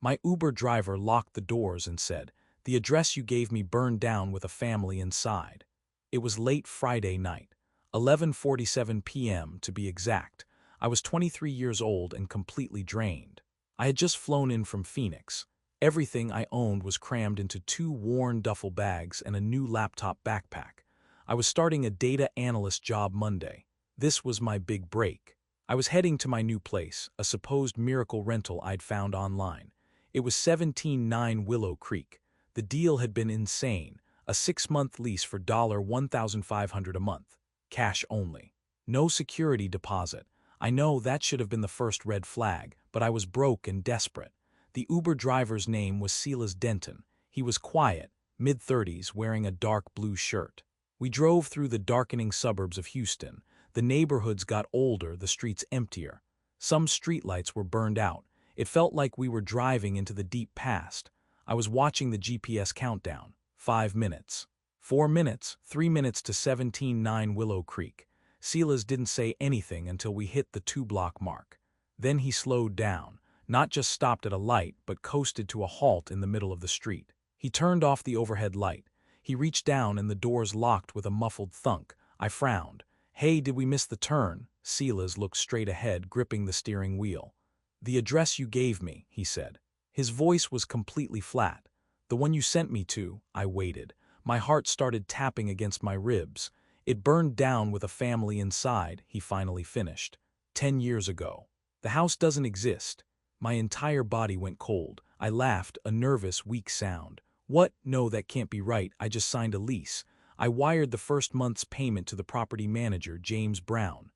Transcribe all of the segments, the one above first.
My Uber driver locked the doors and said, "The address you gave me burned down with a family inside." It was late Friday night, 11:47 p.m. to be exact. I was 23 years old and completely drained. I had just flown in from Phoenix. Everything I owned was crammed into 2 worn duffel bags and a new laptop backpack. I was starting a data analyst job Monday. This was my big break. I was heading to my new place, a supposed miracle rental I'd found online. It was 17-9 Willow Creek. The deal had been insane, a 6-month lease for $1,500 a month, cash only. No security deposit. I know that should have been the first red flag, but I was broke and desperate. The Uber driver's name was Silas Denton. He was quiet, mid-30s, wearing a dark blue shirt. We drove through the darkening suburbs of Houston. The neighborhoods got older, the streets emptier. Some streetlights were burned out. It felt like we were driving into the deep past. I was watching the GPS countdown. 5 minutes. 4 minutes, 3 minutes to 17-9 Willow Creek. Silas didn't say anything until we hit the 2-block mark. Then he slowed down, not just stopped at a light, but coasted to a halt in the middle of the street. He turned off the overhead light. He reached down and the doors locked with a muffled thunk. I frowned. "Hey, did we miss the turn?" Silas looked straight ahead, gripping the steering wheel. "The address you gave me," he said. His voice was completely flat. "The one you sent me to." I waited. My heart started tapping against my ribs. "It burned down with a family inside," he finally finished. 10 years ago. "The house doesn't exist." My entire body went cold. I laughed, a nervous, weak sound. "What? No, that can't be right. I just signed a lease." I wired the first month's payment to the property manager, James Brown.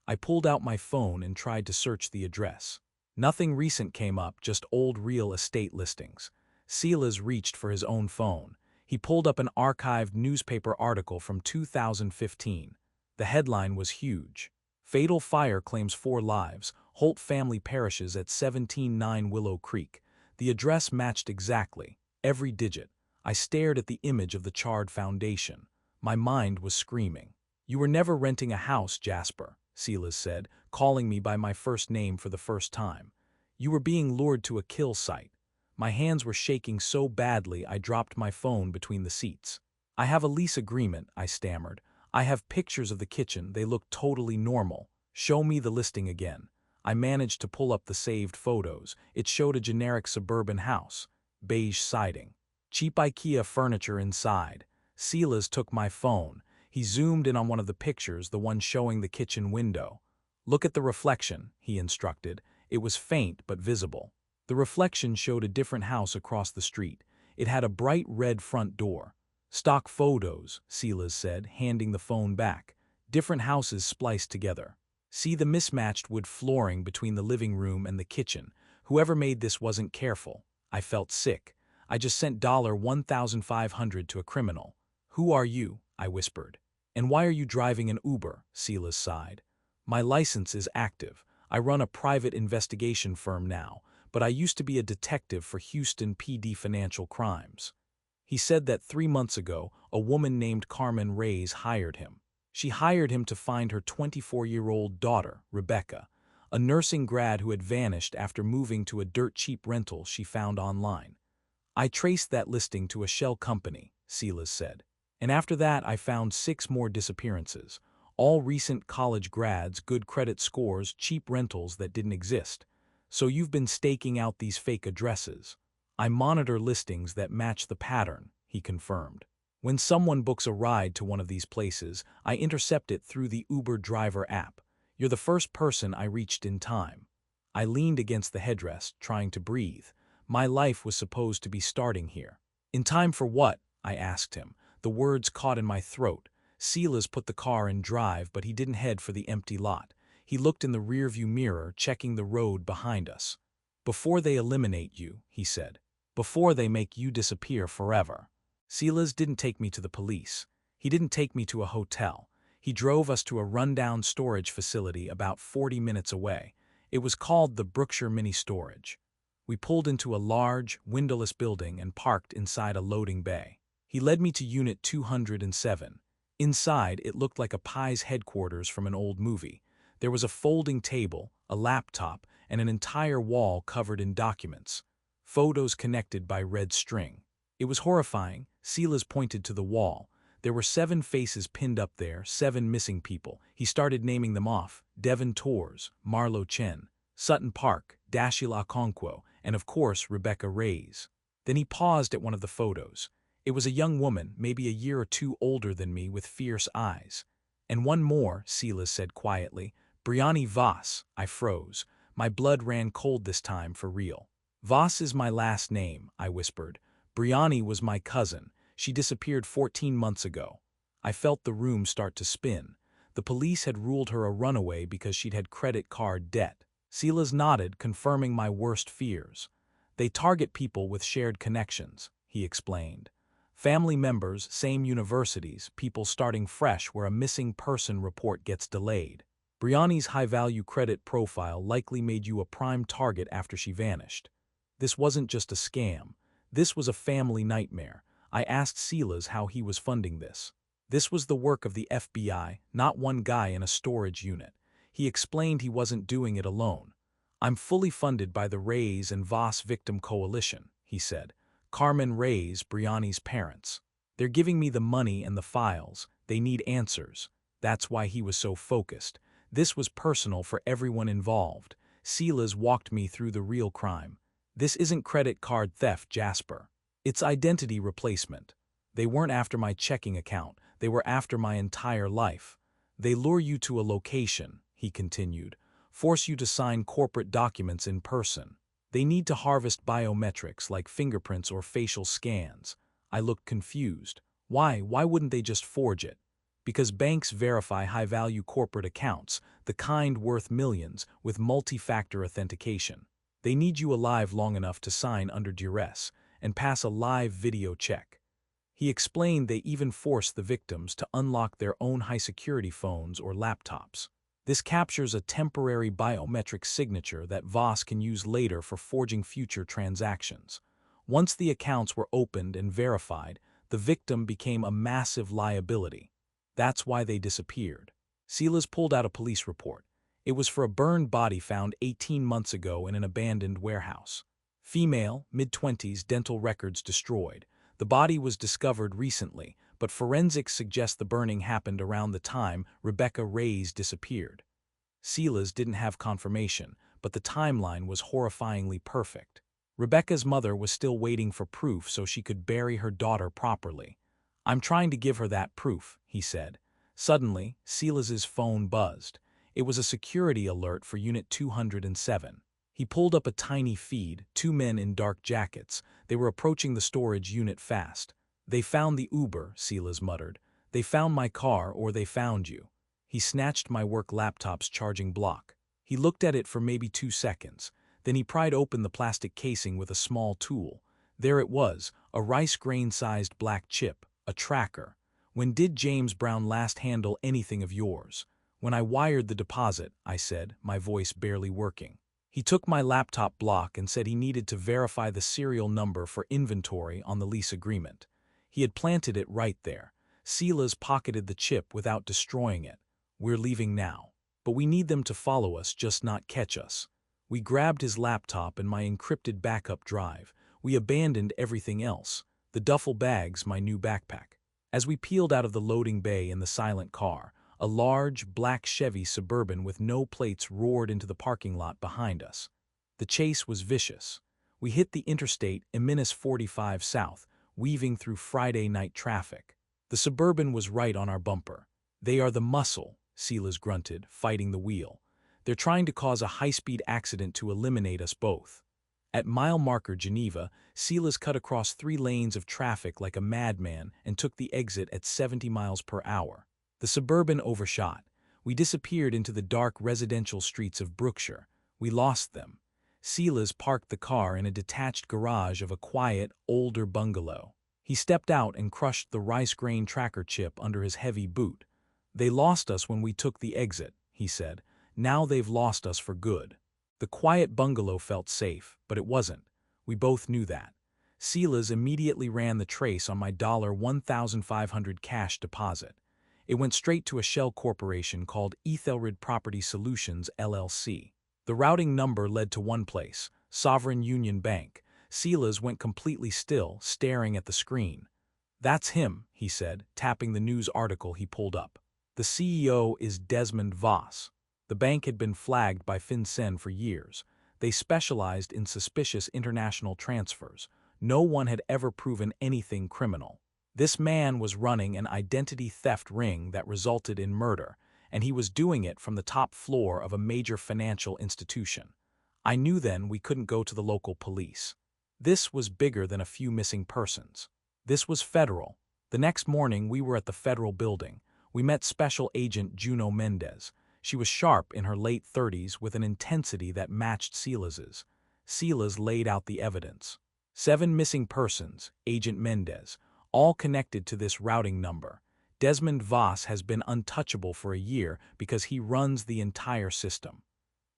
I pulled out my phone and tried to search the address. Nothing recent came up, just old real estate listings. Silas reached for his own phone. He pulled up an archived newspaper article from 2015. The headline was huge. "Fatal fire claims 4 lives. Holt family perishes at 17-9 Willow Creek." The address matched exactly, every digit. I stared at the image of the charred foundation. My mind was screaming. "You were never renting a house, Jasper," Silas said, calling me by my first name for the first time. "You were being lured to a kill site." My hands were shaking so badly I dropped my phone between the seats. "I have a lease agreement," I stammered. "I have pictures of the kitchen. They look totally normal." "Show me the listing again." I managed to pull up the saved photos. It showed a generic suburban house. Beige siding. Cheap IKEA furniture inside. Silas took my phone. He zoomed in on one of the pictures, the one showing the kitchen window. "Look at the reflection," he instructed. It was faint but visible. The reflection showed a different house across the street. It had a bright red front door. "Stock photos," Silas said, handing the phone back. "Different houses spliced together. See the mismatched wood flooring between the living room and the kitchen. Whoever made this wasn't careful." I felt sick. "I just sent $1,500 to a criminal." "Who are you?" I whispered. "And why are you driving an Uber?" Silas sighed. "My license is active. I run a private investigation firm now, but I used to be a detective for Houston PD Financial Crimes." He said that 3 months ago, a woman named Carmen Reyes hired him. She hired him to find her 24-year-old daughter, Rebecca, a nursing grad who had vanished after moving to a dirt-cheap rental she found online. "I traced that listing to a shell company," Silas said. "And after that I found 6 more disappearances. All recent college grads, good credit scores, cheap rentals that didn't exist. So you've been staking out these fake addresses." "I monitor listings that match the pattern," he confirmed. "When someone books a ride to one of these places, I intercept it through the Uber driver app. You're the first person I reached in time." I leaned against the headrest, trying to breathe. My life was supposed to be starting here. "In time for what?" I asked him. The words caught in my throat. Silas put the car in drive, but he didn't head for the empty lot. He looked in the rearview mirror, checking the road behind us. "Before they eliminate you," he said. "Before they make you disappear forever." Silas didn't take me to the police. He didn't take me to a hotel. He drove us to a rundown storage facility about 40 minutes away. It was called the Brookshire Mini Storage. We pulled into a large, windowless building and parked inside a loading bay. He led me to Unit 207. Inside, it looked like a Pi's headquarters from an old movie. There was a folding table, a laptop, and an entire wall covered in documents. photos connected by red string. It was horrifying. Silas pointed to the wall. There were 7 faces pinned up there, 7 missing people. He started naming them off: Devon Torres, Marlo Chen, Sutton Park, Dashiell Okonkwo, and of course Rebecca Reyes. Then he paused at one of the photos. It was a young woman, maybe a year or 2 older than me, with fierce eyes. "And one more," Silas said quietly. "Brianni Voss." I froze. My blood ran cold this time, for real. "Voss is my last name," I whispered. "Brianni was my cousin. She disappeared 14 months ago." I felt the room start to spin. The police had ruled her a runaway because she'd had credit card debt. Silas nodded, confirming my worst fears. "They target people with shared connections," he explained. "Family members, same universities, people starting fresh where a missing person report gets delayed. Brianni's high-value credit profile likely made you a prime target after she vanished." This wasn't just a scam. This was a family nightmare. I asked Silas how he was funding this. This was the work of the FBI, not one guy in a storage unit. He explained he wasn't doing it alone. "I'm fully funded by the Reyes and Voss Victim Coalition," he said. "Carmen Reyes, Brianni's parents. They're giving me the money and the files. They need answers." That's why he was so focused. This was personal for everyone involved. Silas walked me through the real crime. "This isn't credit card theft, Jasper. It's identity replacement. They weren't after my checking account. They were after my entire life. They lure you to a location," he continued, "force you to sign corporate documents in person. They need to harvest biometrics like fingerprints or facial scans." I looked confused. Why wouldn't they just forge it? Because banks verify high-value corporate accounts, the kind worth millions, with multi-factor authentication. They need you alive long enough to sign under duress and pass a live video check. He explained they even force the victims to unlock their own high-security phones or laptops. This captures a temporary biometric signature that Voss can use later for forging future transactions. Once the accounts were opened and verified, the victim became a massive liability. That's why they disappeared. Silas pulled out a police report. It was for a burned body found 18 months ago in an abandoned warehouse. Female, mid-20s, dental records destroyed. The body was discovered recently, but forensics suggest the burning happened around the time Rebecca Reyes disappeared. Silas didn't have confirmation, but the timeline was horrifyingly perfect. Rebecca's mother was still waiting for proof so she could bury her daughter properly. "I'm trying to give her that proof," he said. Suddenly, Silas's phone buzzed. It was a security alert for Unit 207. He pulled up a tiny feed, 2 men in dark jackets. They were approaching the storage unit fast. "They found the Uber," Silas muttered. "They found my car, or they found you." He snatched my work laptop's charging block. He looked at it for maybe 2 seconds. Then he pried open the plastic casing with a small tool. There it was, a rice grain-sized black chip, a tracker. "When did James Brown last handle anything of yours?" "When I wired the deposit," I said, my voice barely working. He took my laptop block and said he needed to verify the serial number for inventory on the lease agreement. He had planted it right there. Silas pocketed the chip without destroying it. "We're leaving now. But we need them to follow us, just not catch us." We grabbed his laptop and my encrypted backup drive. We abandoned everything else. The duffel bags, my new backpack. As we peeled out of the loading bay in the silent car, a large, black Chevy Suburban with no plates roared into the parking lot behind us. The chase was vicious. We hit the interstate Eminis 45 South, weaving through Friday night traffic. The Suburban was right on our bumper. "They are the muscle," Silas grunted, fighting the wheel. "They're trying to cause a high-speed accident to eliminate us both." At mile marker Geneva, Silas cut across 3 lanes of traffic like a madman and took the exit at 70 miles per hour. The Suburban overshot. We disappeared into the dark residential streets of Brookshire. We lost them. Silas parked the car in a detached garage of a quiet, older bungalow. He stepped out and crushed the rice grain tracker chip under his heavy boot. "They lost us when we took the exit," he said. "Now they've lost us for good." The quiet bungalow felt safe, but it wasn't. We both knew that. Silas immediately ran the trace on my $1,500 cash deposit. It went straight to a shell corporation called Ethelred Property Solutions, LLC. The routing number led to one place, Sovereign Union Bank. Silas went completely still, staring at the screen. "That's him," he said, tapping the news article he pulled up. "The CEO is Desmond Voss." The bank had been flagged by FinCEN for years. They specialized in suspicious international transfers. No one had ever proven anything criminal. This man was running an identity theft ring that resulted in murder, and he was doing it from the top floor of a major financial institution. I knew then we couldn't go to the local police. This was bigger than a few missing persons. This was federal. The next morning we were at the federal building. We met Special Agent Juno Mendez. She was sharp in her late 30s with an intensity that matched Silas's. Silas laid out the evidence. 7 missing persons, Agent Mendez, all connected to this routing number. Desmond Voss has been untouchable for a year because he runs the entire system.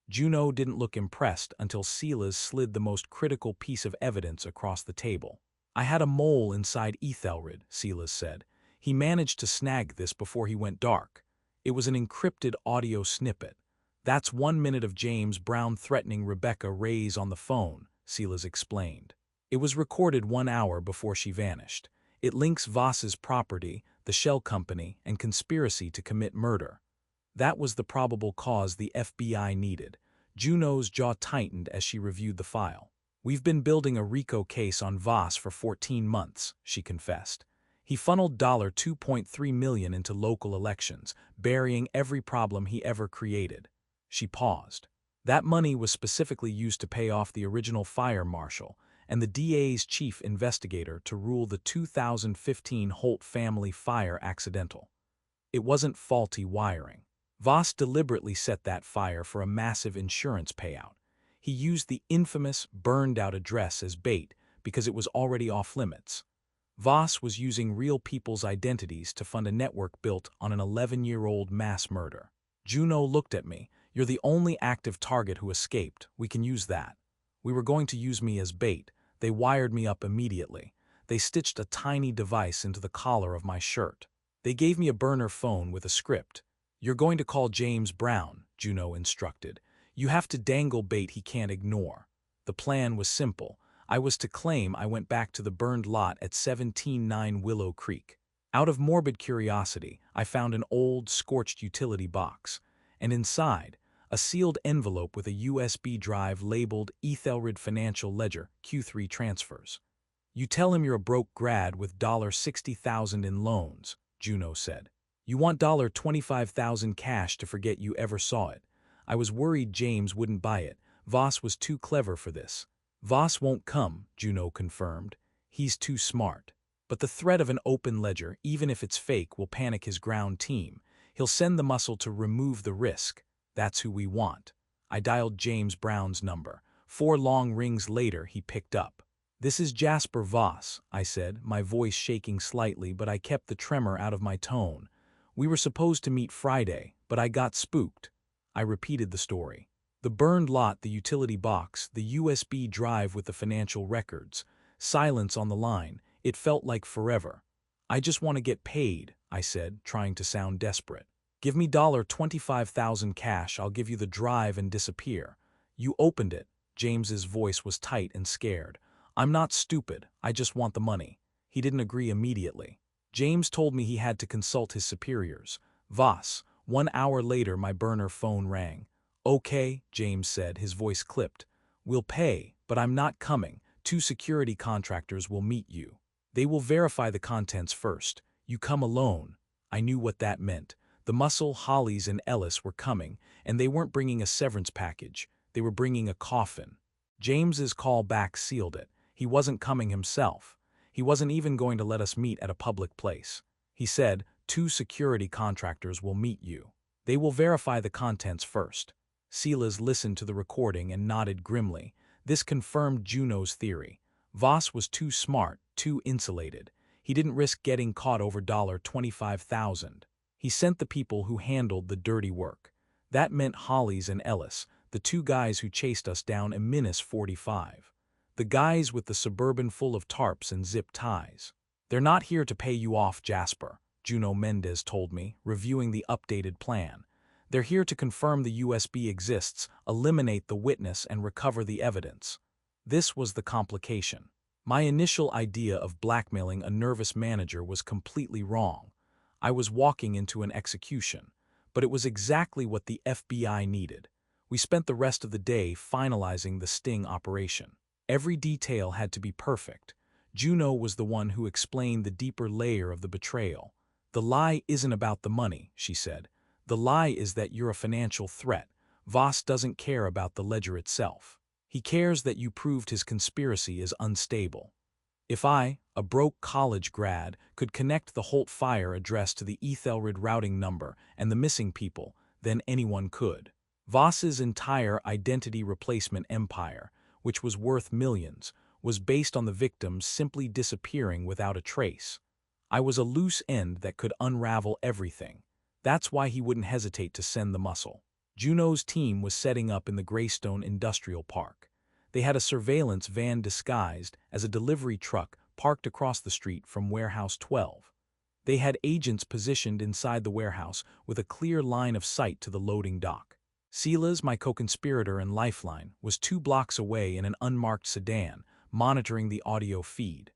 Juno didn't look impressed until Silas slid the most critical piece of evidence across the table. "I had a mole inside Ethelred," Silas said. "He managed to snag this before he went dark. It was an encrypted audio snippet. That's 1 minute of James Brown threatening Rebecca Reyes on the phone," Silas explained. "It was recorded 1 hour before she vanished. It links Voss's property, the shell company, and conspiracy to commit murder. That was the probable cause the FBI needed." Juno's jaw tightened as she reviewed the file. "We've been building a RICO case on Voss for 14 months, she confessed. "He funneled $2.3 million into local elections, burying every problem he ever created." She paused. "That money was specifically used to pay off the original fire marshal and the DA's chief investigator to rule the 2015 Holt family fire accidental. It wasn't faulty wiring. Voss deliberately set that fire for a massive insurance payout. He used the infamous, burned-out address as bait because it was already off-limits. Voss was using real people's identities to fund a network built on an 11-year-old mass murder." Juno looked at me. "You're the only active target who escaped. We can use that." "We were going to use me as bait. They wired me up immediately. They stitched a tiny device into the collar of my shirt. They gave me a burner phone with a script. 'You're going to call James Brown,' Juno instructed. 'You have to dangle bait he can't ignore.' The plan was simple. I was to claim I went back to the burned lot at 17-9 Willow Creek. Out of morbid curiosity, I found an old, scorched utility box, and inside, a sealed envelope with a USB drive labeled Ethelred Financial Ledger Q3 Transfers. 'You tell him you're a broke grad with $60,000 in loans,' Juno said. 'You want $25,000 cash to forget you ever saw it.' I was worried James wouldn't buy it. Voss was too clever for this." "Voss won't come," Juno confirmed. "He's too smart. But the threat of an open ledger, even if it's fake, will panic his ground team. He'll send the muscle to remove the risk. That's who we want." I dialed James Brown's number. 4 long rings later, he picked up. "This is Jasper Voss," I said, my voice shaking slightly, but I kept the tremor out of my tone. "We were supposed to meet Friday, but I got spooked." I repeated the story. The burned lot, the utility box, the USB drive with the financial records. Silence on the line. It felt like forever. "I just want to get paid," I said, trying to sound desperate. "Give me $25,000 cash, I'll give you the drive and disappear." "You opened it." James's voice was tight and scared. "I'm not stupid, I just want the money." He didn't agree immediately. James told me he had to consult his superiors. "Voss." 1 hour later, my burner phone rang. "Okay," James said, his voice clipped. "We'll pay, but I'm not coming. 2 security contractors will meet you. They will verify the contents first. You come alone." I knew what that meant. The Muscle, Hollies, and Ellis were coming, and they weren't bringing a severance package. They were bringing a coffin. James's call back sealed it. He wasn't coming himself. He wasn't even going to let us meet at a public place. He said, 2 security contractors will meet you. They will verify the contents first." Silas listened to the recording and nodded grimly. This confirmed Juno's theory. Voss was too smart, too insulated. He didn't risk getting caught over $25,000. He sent the people who handled the dirty work. That meant Hollies and Ellis, the 2 guys who chased us down Eminis 45. The guys with the Suburban full of tarps and zip ties. "They're not here to pay you off, Jasper," Juno Mendez told me, reviewing the updated plan. "They're here to confirm the USB exists, eliminate the witness, and recover the evidence." This was the complication. My initial idea of blackmailing a nervous manager was completely wrong. I was walking into an execution, but it was exactly what the FBI needed. We spent the rest of the day finalizing the sting operation. Every detail had to be perfect. Juno was the one who explained the deeper layer of the betrayal. The lie isn't about the money, she said. The lie is that you're a financial threat. Voss doesn't care about the ledger itself. He cares that you proved his conspiracy is unstable. If I, a broke college grad, could connect the Holt Fire address to the Ethelred routing number and the missing people, then anyone could. Voss's entire identity replacement empire, which was worth millions, was based on the victims simply disappearing without a trace. I was a loose end that could unravel everything. That's why he wouldn't hesitate to send the muscle. Juno's team was setting up in the Greystone Industrial Park. They had a surveillance van disguised as a delivery truck parked across the street from Warehouse 12. They had agents positioned inside the warehouse with a clear line of sight to the loading dock. Silas, my co-conspirator and lifeline, was 2 blocks away in an unmarked sedan, monitoring the audio feed.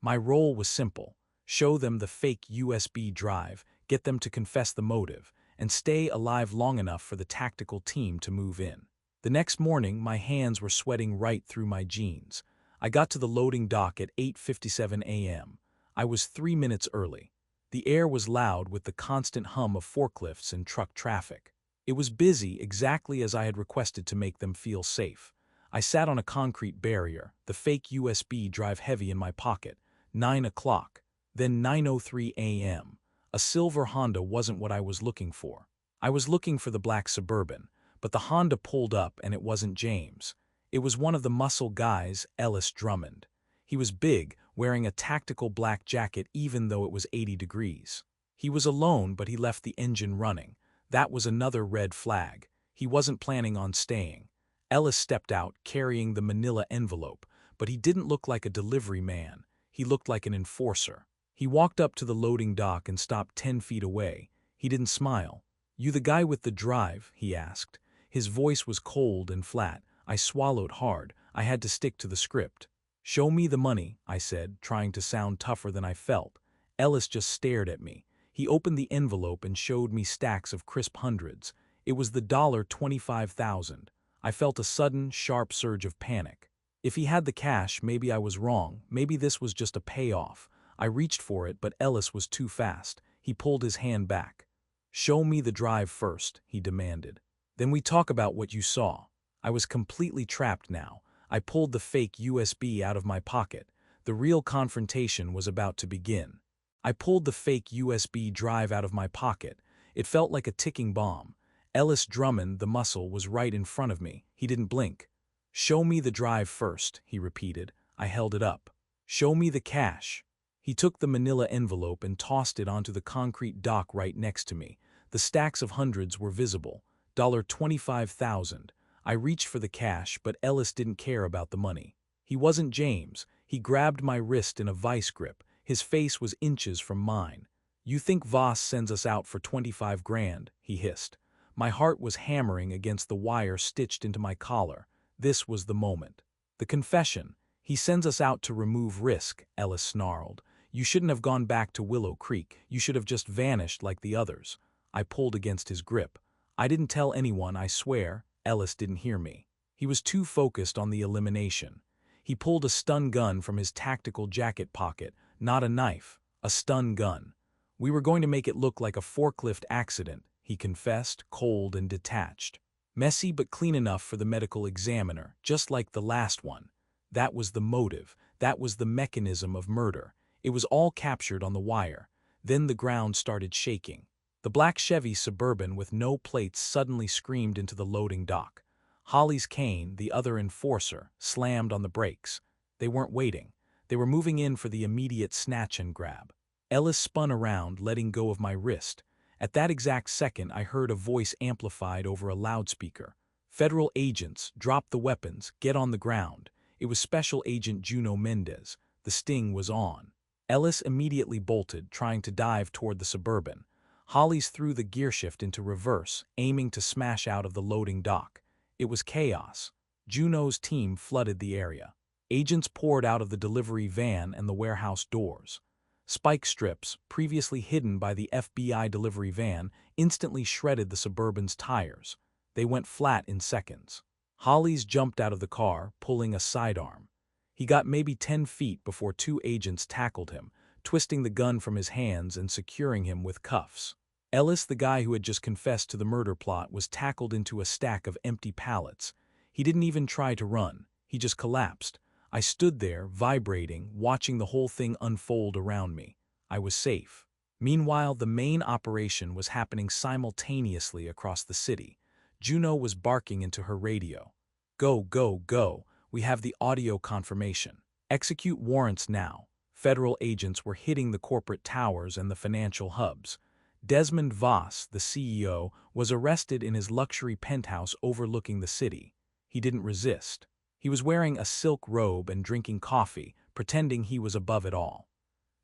My role was simple: show them the fake USB drive, get them to confess the motive, and stay alive long enough for the tactical team to move in. The next morning, my hands were sweating right through my jeans. I got to the loading dock at 8:57 a.m. I was 3 minutes early. The air was loud with the constant hum of forklifts and truck traffic. It was busy exactly as I had requested to make them feel safe. I sat on a concrete barrier, the fake USB drive heavy in my pocket. 9 o'clock. Then 9:03 a.m. A silver Honda wasn't what I was looking for. I was looking for the black Suburban, but the Honda pulled up and it wasn't James. It was one of the muscle guys, Ellis Drummond. He was big, wearing a tactical black jacket even though it was 80 degrees. He was alone, but he left the engine running. That was another red flag. He wasn't planning on staying. Ellis stepped out, carrying the manila envelope, but he didn't look like a delivery man. He looked like an enforcer. He walked up to the loading dock and stopped 10 feet away. He didn't smile. "You the guy with the drive?" he asked. His voice was cold and flat. I swallowed hard. I had to stick to the script. "Show me the money," I said, trying to sound tougher than I felt. Ellis just stared at me. He opened the envelope and showed me stacks of crisp hundreds. It was the $25,000. I felt a sudden, sharp surge of panic. If he had the cash, maybe I was wrong. Maybe this was just a payoff. I reached for it, but Ellis was too fast. He pulled his hand back. "Show me the drive first," he demanded. "Then we talk about what you saw." I was completely trapped now. I pulled the fake USB out of my pocket. The real confrontation was about to begin. I pulled the fake USB drive out of my pocket. It felt like a ticking bomb. Ellis Drummond, the muscle, was right in front of me. He didn't blink. "Show me the drive first," he repeated. I held it up. "Show me the cash." He took the manila envelope and tossed it onto the concrete dock right next to me. The stacks of hundreds were visible. $25,000. I reached for the cash, but Ellis didn't care about the money. He wasn't James. He grabbed my wrist in a vice grip. His face was inches from mine. "You think Voss sends us out for 25 grand?" he hissed. My heart was hammering against the wire stitched into my collar. This was the moment. The confession. "He sends us out to remove risk," Ellis snarled. "You shouldn't have gone back to Willow Creek. You should have just vanished like the others." I pulled against his grip. "I didn't tell anyone, I swear." Ellis didn't hear me. He was too focused on the elimination. He pulled a stun gun from his tactical jacket pocket. Not a knife, a stun gun. "We were going to make it look like a forklift accident," he confessed, cold and detached. "Messy but clean enough for the medical examiner, just like the last one." That was the motive. That was the mechanism of murder. It was all captured on the wire. Then the ground started shaking. The black Chevy Suburban with no plates suddenly screamed into the loading dock. Hollis Kane, the other enforcer, slammed on the brakes. They weren't waiting. They were moving in for the immediate snatch and grab. Ellis spun around, letting go of my wrist. At that exact second, I heard a voice amplified over a loudspeaker. "Federal agents, drop the weapons, get on the ground." It was Special Agent Juno Mendez. The sting was on. Ellis immediately bolted, trying to dive toward the Suburban. Hollis threw the gearshift into reverse, aiming to smash out of the loading dock. It was chaos. Juno's team flooded the area. Agents poured out of the delivery van and the warehouse doors. Spike strips, previously hidden by the FBI delivery van, instantly shredded the Suburban's tires. They went flat in seconds. Hollis jumped out of the car, pulling a sidearm. He got maybe 10 feet before two agents tackled him, twisting the gun from his hands and securing him with cuffs. Ellis, the guy who had just confessed to the murder plot, was tackled into a stack of empty pallets. He didn't even try to run. He just collapsed. I stood there, vibrating, watching the whole thing unfold around me. I was safe. Meanwhile, the main operation was happening simultaneously across the city. Juno was barking into her radio. "Go, go, go. We have the audio confirmation. Execute warrants now." Federal agents were hitting the corporate towers and the financial hubs. Desmond Voss, the CEO, was arrested in his luxury penthouse overlooking the city. He didn't resist. He was wearing a silk robe and drinking coffee, pretending he was above it all.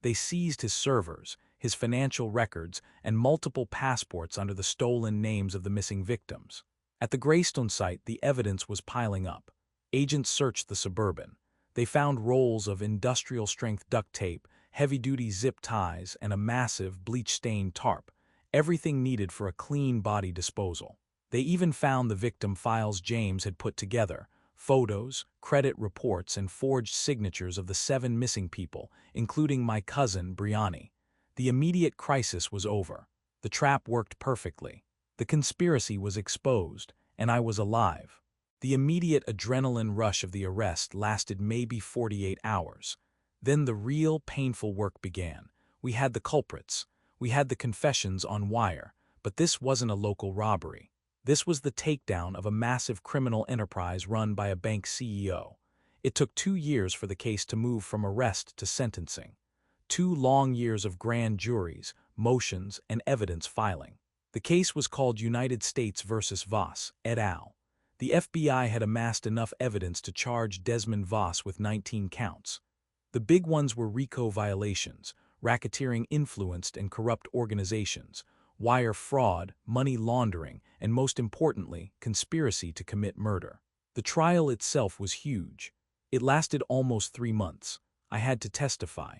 They seized his servers, his financial records, and multiple passports under the stolen names of the missing victims. At the Greystone site, the evidence was piling up. Agents searched the Suburban. They found rolls of industrial-strength duct tape, heavy-duty zip ties, and a massive, bleach-stained tarp, everything needed for a clean body disposal. They even found the victim files James had put together, photos, credit reports, and forged signatures of the 7 missing people, including my cousin, Briani. The immediate crisis was over. The trap worked perfectly. The conspiracy was exposed, and I was alive. The immediate adrenaline rush of the arrest lasted maybe 48 hours. Then the real, painful work began. We had the culprits. We had the confessions on wire. But this wasn't a local robbery. This was the takedown of a massive criminal enterprise run by a bank CEO. It took 2 years for the case to move from arrest to sentencing. 2 long years of grand juries, motions, and evidence filing. The case was called United States versus Voss, et al. The FBI had amassed enough evidence to charge Desmond Voss with 19 counts. The big ones were RICO violations, racketeering influenced and corrupt organizations, wire fraud, money laundering, and most importantly, conspiracy to commit murder. The trial itself was huge. It lasted almost 3 months. I had to testify.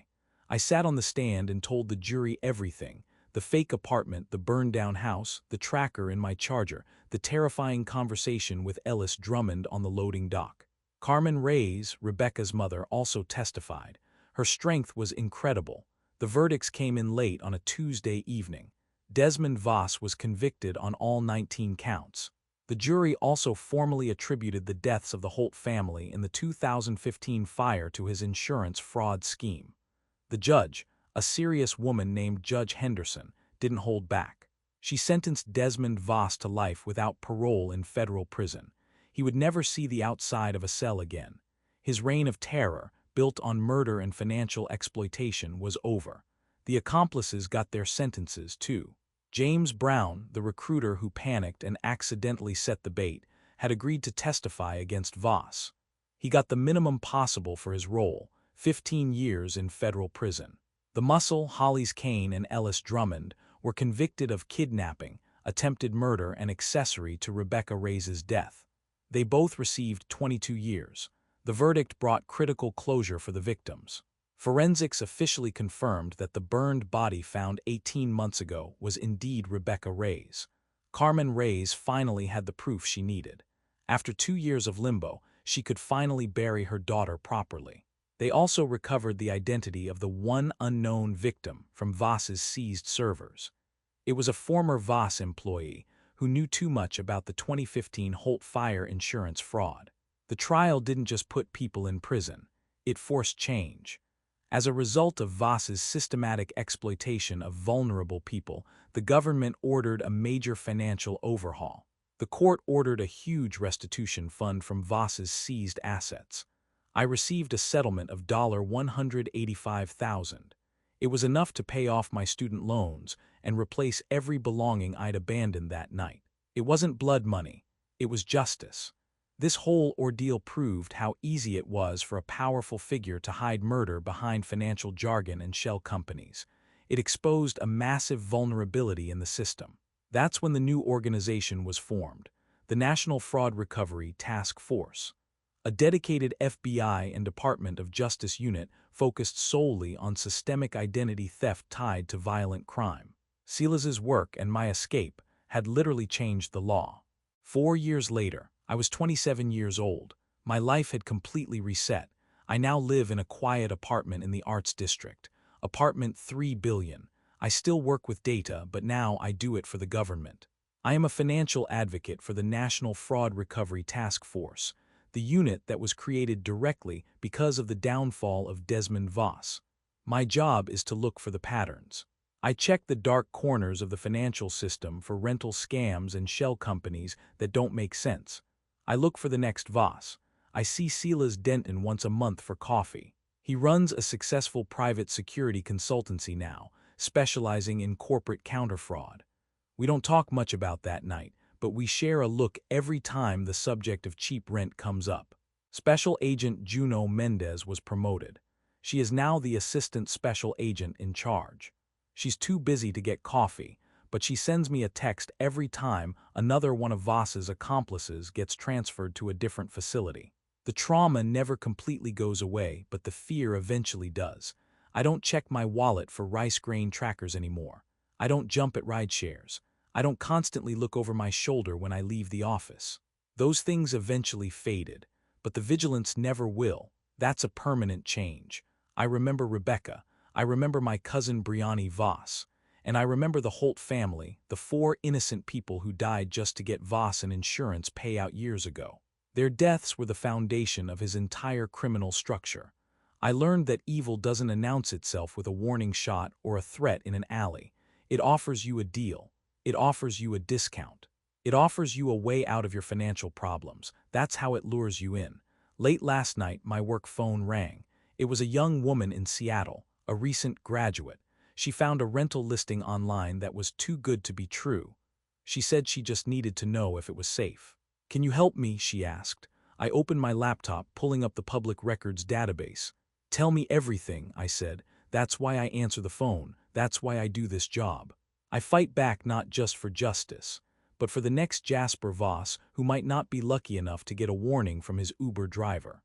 I sat on the stand and told the jury everything: the fake apartment, the burned-down house, the tracker in my Charger, the terrifying conversation with Ellis Drummond on the loading dock. Carmen Reyes, Rebecca's mother, also testified. Her strength was incredible. The verdicts came in late on a Tuesday evening. Desmond Voss was convicted on all 19 counts. The jury also formally attributed the deaths of the Holt family in the 2015 fire to his insurance fraud scheme. The judge, a serious woman named Judge Henderson, didn't hold back. She sentenced Desmond Voss to life without parole in federal prison. He would never see the outside of a cell again. His reign of terror, built on murder and financial exploitation, was over. The accomplices got their sentences, too. James Brown, the recruiter who panicked and accidentally set the bait, had agreed to testify against Voss. He got the minimum possible for his role, 15 years in federal prison. The Muscle, Hollis Kane, and Ellis Drummond were convicted of kidnapping, attempted murder, and accessory to Rebecca Reyes's death. They both received 22 years. The verdict brought critical closure for the victims. Forensics officially confirmed that the burned body found 18 months ago was indeed Rebecca Reyes. Carmen Reyes finally had the proof she needed. After 2 years of limbo, she could finally bury her daughter properly. They also recovered the identity of the one unknown victim from Voss's seized servers. It was a former Voss employee who knew too much about the 2015 Holt fire insurance fraud. The trial didn't just put people in prison, it forced change. As a result of Voss's systematic exploitation of vulnerable people, the government ordered a major financial overhaul. The court ordered a huge restitution fund from Voss's seized assets. I received a settlement of $185,000. It was enough to pay off my student loans and replace every belonging I'd abandoned that night. It wasn't blood money, it was justice. This whole ordeal proved how easy it was for a powerful figure to hide murder behind financial jargon and shell companies. It exposed a massive vulnerability in the system. That's when the new organization was formed, the National Fraud Recovery Task Force. A dedicated FBI and Department of Justice unit focused solely on systemic identity theft tied to violent crime. Silas's work and my escape had literally changed the law. 4 years later, I was 27 years old. My life had completely reset. I now live in a quiet apartment in the Arts District. Apartment 3 billion. I still work with data, but now I do it for the government. I am a financial advocate for the National Fraud Recovery Task Force, the unit that was created directly because of the downfall of Desmond Voss. My job is to look for the patterns. I check the dark corners of the financial system for rental scams and shell companies that don't make sense. I look for the next Voss. I see Silas Denton once a month for coffee. He runs a successful private security consultancy now, specializing in corporate counterfraud. We don't talk much about that night, but we share a look every time the subject of cheap rent comes up. Special Agent Juno Mendez was promoted. She is now the Assistant Special Agent in charge. She's too busy to get coffee, but she sends me a text every time another one of Voss's accomplices gets transferred to a different facility. The trauma never completely goes away, but the fear eventually does. I don't check my wallet for rice grain trackers anymore. I don't jump at ride shares. I don't constantly look over my shoulder when I leave the office. Those things eventually faded, but the vigilance never will. That's a permanent change. I remember Rebecca. I remember my cousin Brianni Voss. And I remember the Holt family, the 4 innocent people who died just to get Voss an insurance payout years ago. Their deaths were the foundation of his entire criminal structure. I learned that evil doesn't announce itself with a warning shot or a threat in an alley. It offers you a deal. It offers you a discount. It offers you a way out of your financial problems. That's how it lures you in. Late last night, my work phone rang. It was a young woman in Seattle, a recent graduate. She found a rental listing online that was too good to be true. She said she just needed to know if it was safe. "Can you help me?" she asked. I opened my laptop, pulling up the public records database. "Tell me everything," I said. "That's why I answer the phone. That's why I do this job." I fight back not just for justice, but for the next Jasper Voss who might not be lucky enough to get a warning from his Uber driver.